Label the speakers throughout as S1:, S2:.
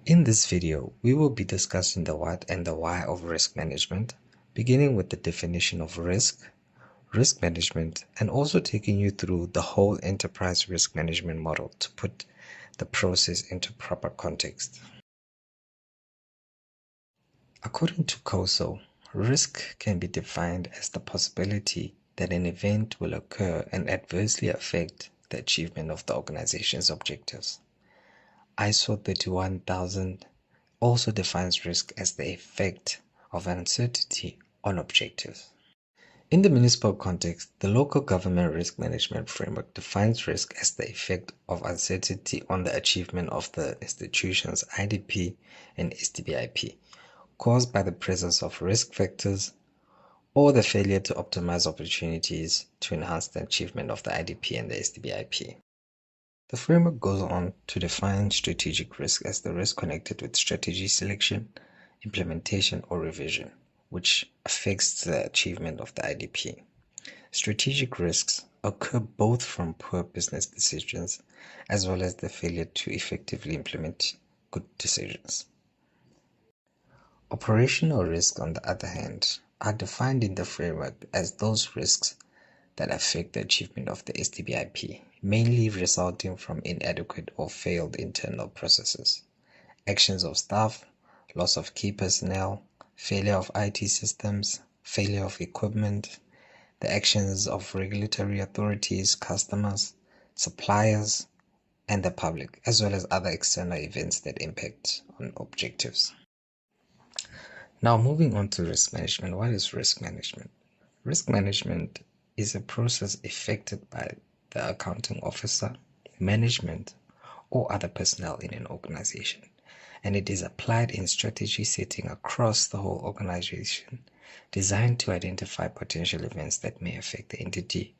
S1: In this video, we will be discussing the what and the why of risk management, beginning with the definition of risk management, and also taking you through the whole enterprise risk management model to put the process into proper context. According to COSO, risk can be defined as the possibility that an event will occur and adversely affect the achievement of the organization's objectives. ISO 31000 also defines risk as the effect of uncertainty on objectives. In the municipal context, the local government risk management framework defines risk as the effect of uncertainty on the achievement of the institution's IDP and STBIP, caused by the presence of risk factors or the failure to optimize opportunities to enhance the achievement of the IDP and the STBIP. The framework goes on to define strategic risk as the risk connected with strategy selection, implementation, or revision, which affects the achievement of the IDP. Strategic risks occur both from poor business decisions as well as the failure to effectively implement good decisions. Operational risks, on the other hand, are defined in the framework as those risks that affect the achievement of the STBIP, mainly resulting from inadequate or failed internal processes, actions of staff, loss of key personnel, failure of IT systems, failure of equipment, the actions of regulatory authorities, customers, suppliers, and the public, as well as other external events that impact on objectives. Now, moving on to risk management. What is risk management? Risk management is a process effected by the accounting officer, management, or other personnel in an organization, and it is applied in strategy setting across the whole organization, designed to identify potential events that may affect the entity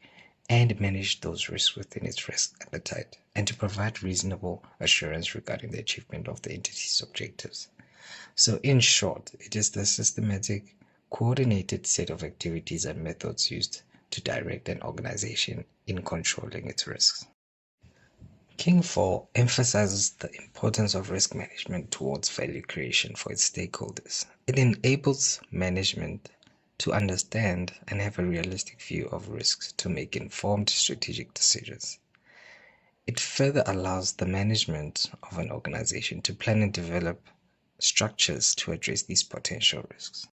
S1: and manage those risks within its risk appetite, and to provide reasonable assurance regarding the achievement of the entity's objectives. So, in short, it is the systematic, coordinated set of activities and methods used to direct an organization in controlling its risks. King 4 emphasizes the importance of risk management towards value creation for its stakeholders. It enables management to understand and have a realistic view of risks to make informed strategic decisions. It further allows the management of an organization to plan and develop structures to address these potential risks.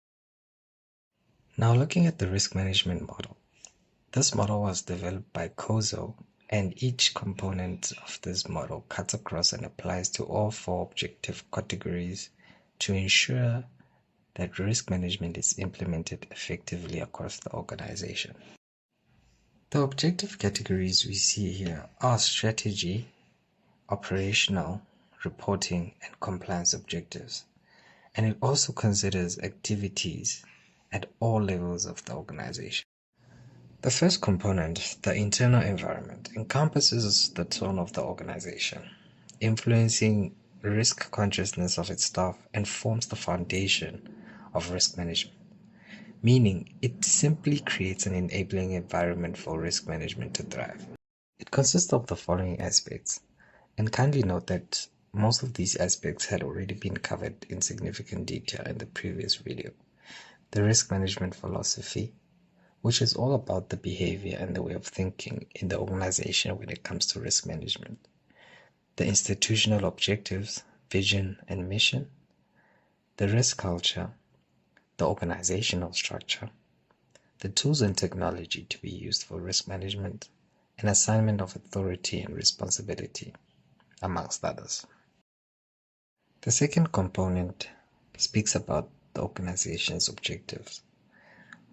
S1: Now, looking at the risk management model. This model was developed by COSO, and each component of this model cuts across and applies to all four objective categories to ensure that risk management is implemented effectively across the organization. The objective categories we see here are strategy, operational, reporting, and compliance objectives, and it also considers activities at all levels of the organization. The first component, the internal environment, encompasses the tone of the organization, influencing risk consciousness of its staff and forms the foundation of risk management, meaning it simply creates an enabling environment for risk management to thrive. It consists of the following aspects, and kindly note that most of these aspects had already been covered in significant detail in the previous video. The risk management philosophy, which is all about the behavior and the way of thinking in the organization when it comes to risk management. The institutional objectives, vision, and mission. The risk culture, the organizational structure, the tools and technology to be used for risk management, and assignment of authority and responsibility, amongst others. The second component speaks about the organization's objectives,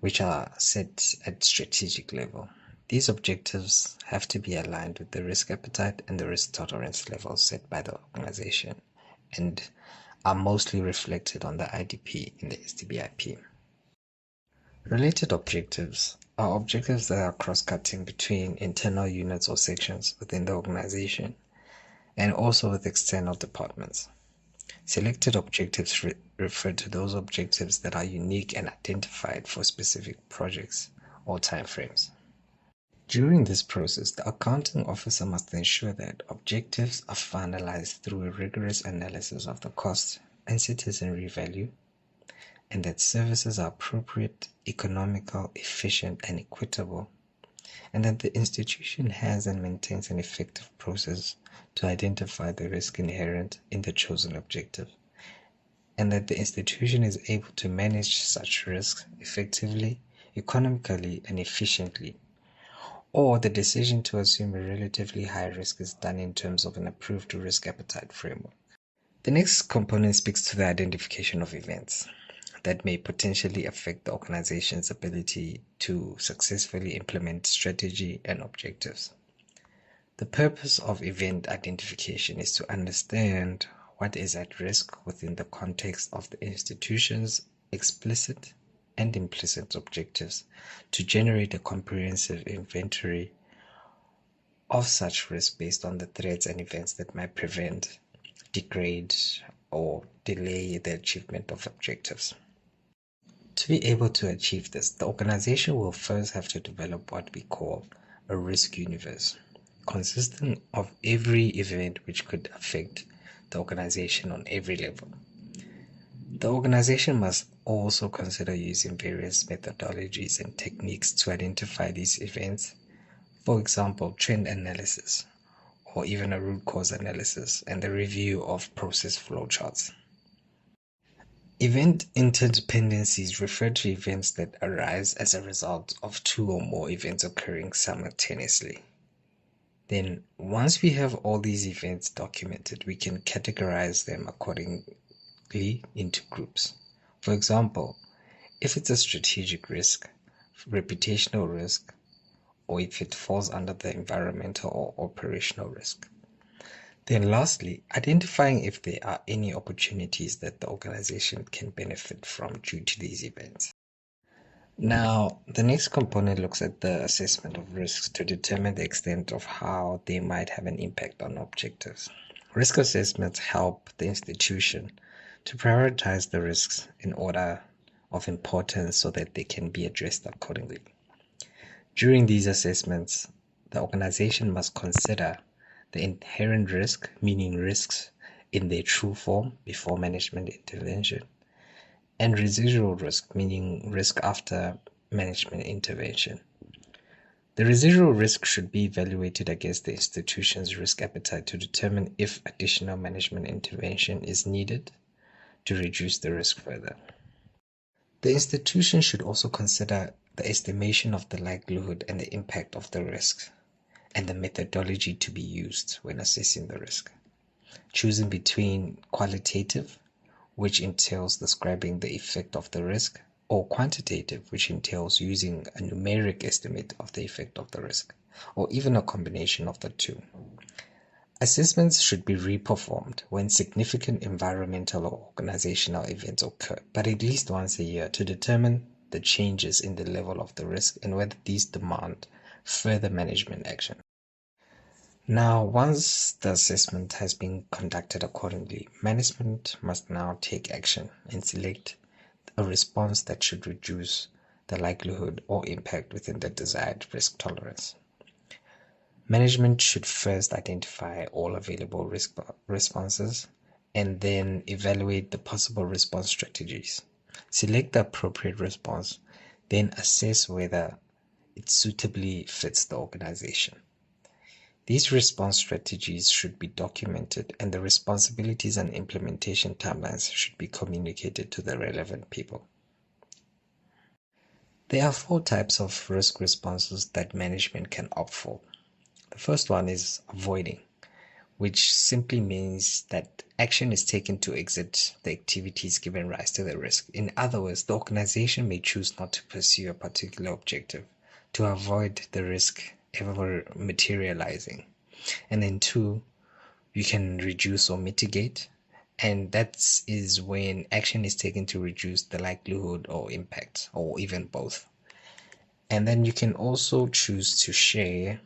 S1: which are set at strategic level. These objectives have to be aligned with the risk appetite and the risk tolerance levels set by the organization and are mostly reflected on the IDP in the STBIP. Related objectives are objectives that are cross-cutting between internal units or sections within the organization and also with external departments. Selected objectives refer to those objectives that are unique and identified for specific projects or timeframes. During this process, the accounting officer must ensure that objectives are finalized through a rigorous analysis of the cost and citizenry value, and that services are appropriate, economical, efficient, and equitable, and that the institution has and maintains an effective process to identify the risk inherent in the chosen objective, and that the institution is able to manage such risks effectively, economically, and efficiently, or the decision to assume a relatively high risk is done in terms of an approved risk appetite framework. The next component speaks to the identification of events that may potentially affect the organization's ability to successfully implement strategy and objectives. The purpose of event identification is to understand what is at risk within the context of the institution's explicit and implicit objectives to generate a comprehensive inventory of such risk based on the threats and events that might prevent, degrade, or delay the achievement of objectives. To be able to achieve this, the organization will first have to develop what we call a risk universe, consisting of every event which could affect the organization on every level. The organization must also consider using various methodologies and techniques to identify these events, for example, trend analysis, or even a root cause analysis and the review of process flowcharts. Event interdependencies refer to events that arise as a result of two or more events occurring simultaneously. Then, once we have all these events documented, we can categorize them accordingly into groups. For example, if it's a strategic risk, reputational risk, or if it falls under the environmental or operational risk. Then lastly, identifying if there are any opportunities that the organization can benefit from due to these events. Now, the next component looks at the assessment of risks to determine the extent of how they might have an impact on objectives. Risk assessments help the institution to prioritize the risks in order of importance so that they can be addressed accordingly. During these assessments, the organization must consider the inherent risk, meaning risks in their true form before management intervention, and residual risk, meaning risk after management intervention. The residual risk should be evaluated against the institution's risk appetite to determine if additional management intervention is needed to reduce the risk further. The institution should also consider the estimation of the likelihood and the impact of the risks and the methodology to be used when assessing the risk, choosing between qualitative, which entails describing the effect of the risk, or quantitative, which entails using a numeric estimate of the effect of the risk, or even a combination of the two. Assessments should be reperformed when significant environmental or organizational events occur, but at least once a year to determine the changes in the level of the risk and whether these demand further management action. Now, once the assessment has been conducted accordingly, management must now take action and select a response that should reduce the likelihood or impact within the desired risk tolerance. Management should first identify all available risk responses and then evaluate the possible response strategies. Select the appropriate response, then assess whether it suitably fits the organization. These response strategies should be documented and the responsibilities and implementation timelines should be communicated to the relevant people. There are 4 types of risk responses that management can opt for. The first one is avoiding, which simply means that action is taken to exit the activities giving rise to the risk. In other words, the organization may choose not to pursue a particular objective to avoid the risk ever materializing. And then 2, you can reduce or mitigate, and that is when action is taken to reduce the likelihood or impact, or even both. And then you can also choose to share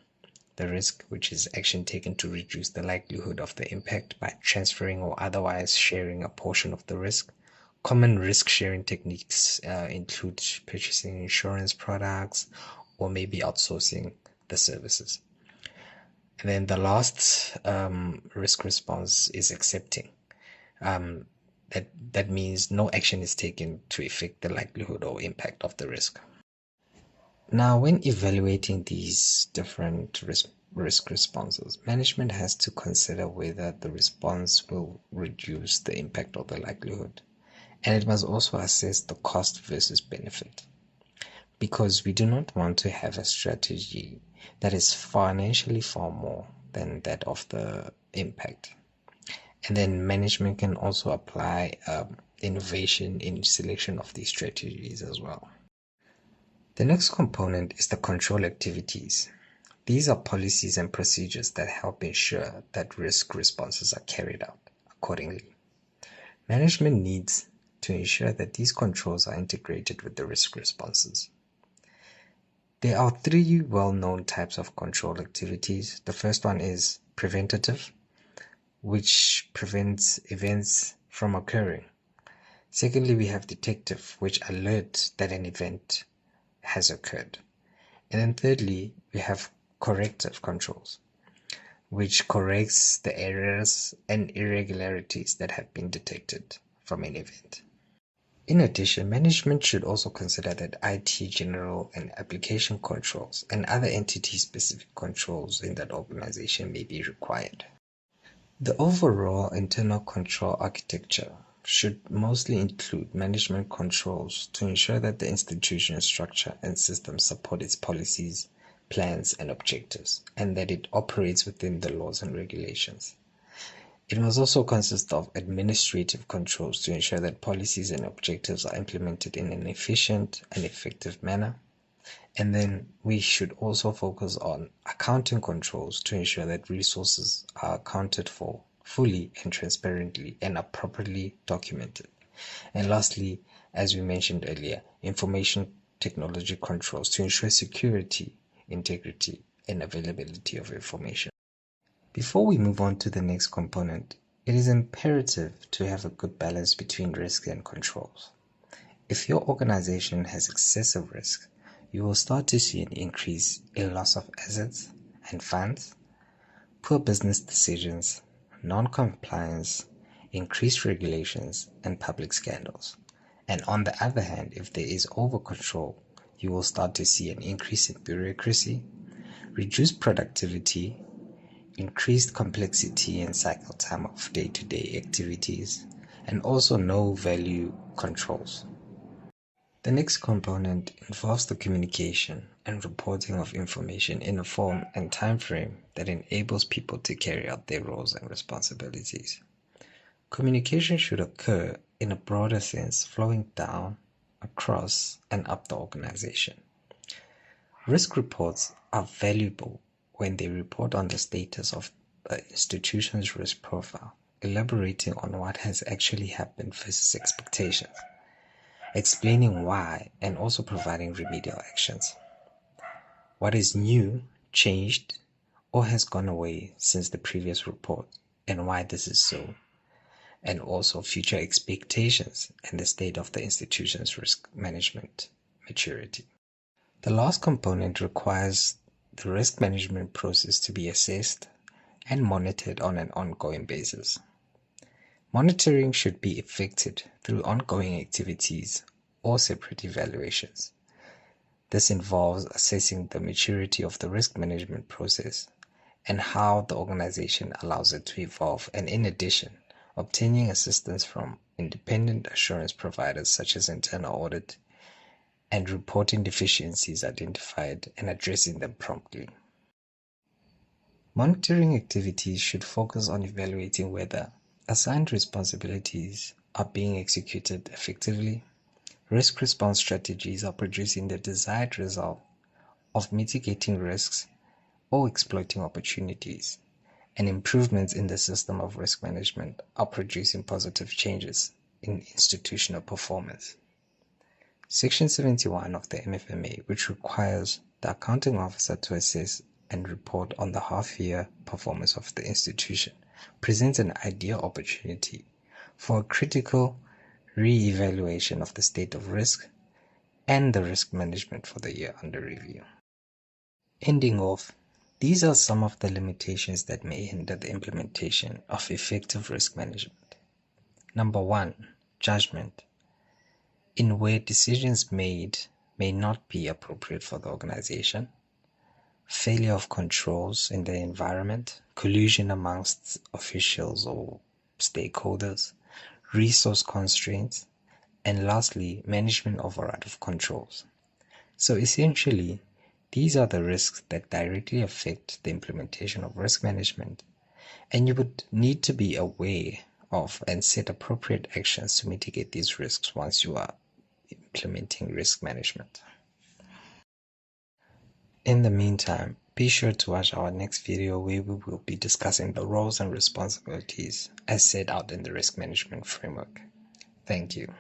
S1: the risk, which is action taken to reduce the likelihood of the impact by transferring or otherwise sharing a portion of the risk. Common risk sharing techniques include purchasing insurance products or maybe outsourcing the services. And then the last risk response is accepting. Um, that means no action is taken to affect the likelihood or impact of the risk. Now, when evaluating these different risk responses, management has to consider whether the response will reduce the impact or the likelihood. And it must also assess the cost versus benefit. Because we do not want to have a strategy that is financially far more than that of the impact. And then management can also apply innovation in selection of these strategies as well. The next component is the control activities. These are policies and procedures that help ensure that risk responses are carried out accordingly. Management needs to ensure that these controls are integrated with the risk responses. There are three well-known types of control activities. The first one is preventative, which prevents events from occurring. Secondly, we have detective, which alerts that an event has occurred. And then thirdly, we have corrective controls, which corrects the errors and irregularities that have been detected from an event. In addition, management should also consider that IT general and application controls and other entity-specific controls in that organization may be required. The overall internal control architecture should mostly include management controls to ensure that the institution's structure and systems support its policies, plans, and objectives, and that it operates within the laws and regulations. It must also consist of administrative controls to ensure that policies and objectives are implemented in an efficient and effective manner. And then we should also focus on accounting controls to ensure that resources are accounted for fully and transparently and are properly documented. And lastly, as we mentioned earlier, information technology controls to ensure security, integrity, and availability of information. Before we move on to the next component, it is imperative to have a good balance between risk and controls. If your organization has excessive risk, you will start to see an increase in loss of assets and funds, poor business decisions, non-compliance, increased regulations, and public scandals. And on the other hand, if there is over-control, you will start to see an increase in bureaucracy, reduced productivity, increased complexity and cycle time of day-to-day activities, and also no value controls. The next component involves the communication and reporting of information in a form and time frame that enables people to carry out their roles and responsibilities. Communication should occur in a broader sense, flowing down, across, and up the organization. Risk reports are valuable when they report on the status of the institution's risk profile, elaborating on what has actually happened versus expectations, explaining why, and also providing remedial actions. What is new, changed, or has gone away since the previous report, and why this is so, and also future expectations and the state of the institution's risk management maturity. The last component requires the risk management process to be assessed and monitored on an ongoing basis. Monitoring should be effected through ongoing activities or separate evaluations. This involves assessing the maturity of the risk management process and how the organization allows it to evolve, and in addition, obtaining assistance from independent assurance providers such as internal audit and reporting deficiencies identified and addressing them promptly. Monitoring activities should focus on evaluating whether assigned responsibilities are being executed effectively, risk response strategies are producing the desired result of mitigating risks or exploiting opportunities, and improvements in the system of risk management are producing positive changes in institutional performance. Section 71 of the MFMA, which requires the accounting officer to assess and report on the half-year performance of the institution, presents an ideal opportunity for a critical re-evaluation of the state of risk and the risk management for the year under review. Ending off, these are some of the limitations that may hinder the implementation of effective risk management. Number one, judgment, in where decisions made may not be appropriate for the organization. Failure of controls in the environment, collusion amongst officials or stakeholders, resource constraints, and lastly, management override of controls. So essentially, these are the risks that directly affect the implementation of risk management, and you would need to be aware of and set appropriate actions to mitigate these risks once you are implementing risk management. In the meantime, be sure to watch our next video where we will be discussing the roles and responsibilities as set out in the risk management framework. Thank you.